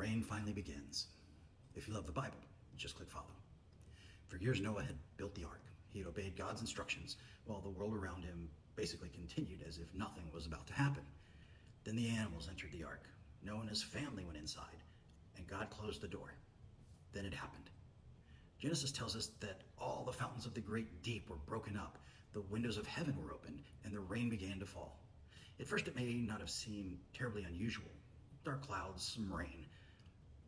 Rain finally begins. If you love the Bible, just click follow. For years, Noah had built the ark. He had obeyed God's instructions while the world around him basically continued as if nothing was about to happen. Then the animals entered the ark. Noah and his family went inside, and God closed the door. Then it happened. Genesis tells us that all the fountains of the great deep were broken up, the windows of heaven were opened, and the rain began to fall. At first, it may not have seemed terribly unusual. Dark clouds, some rain.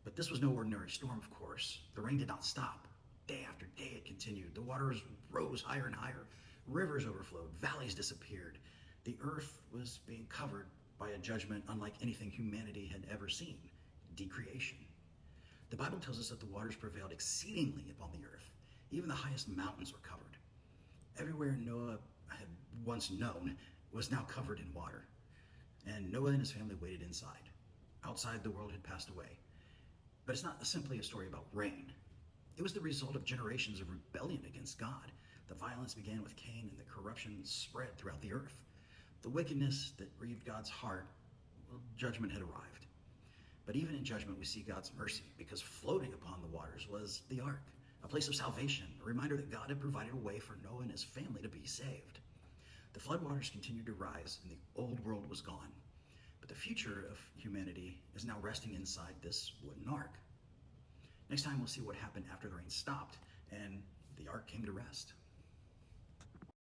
But this was no ordinary storm, of course. The rain did not stop. Day after day it continued. The waters rose higher and higher. Rivers overflowed. Valleys disappeared. The earth was being covered by a judgment unlike anything humanity had ever seen, decreation. The Bible tells us that the waters prevailed exceedingly upon the earth. Even the highest mountains were covered. Everywhere Noah had once known was now covered in water. And Noah and his family waited inside. Outside, the world had passed away. But it's not simply a story about rain. It was the result of generations of rebellion against God. The violence began with Cain, and the corruption spread throughout the earth. The wickedness that grieved God's heart, well, judgment had arrived. But even in judgment, we see God's mercy, because floating upon the waters was the ark, a place of salvation, a reminder that God had provided a way for Noah and his family to be saved. The floodwaters continued to rise, and the old world was gone. But the future of humanity is now resting inside this wooden ark. Next time, we'll see what happened after the rain stopped and the ark came to rest.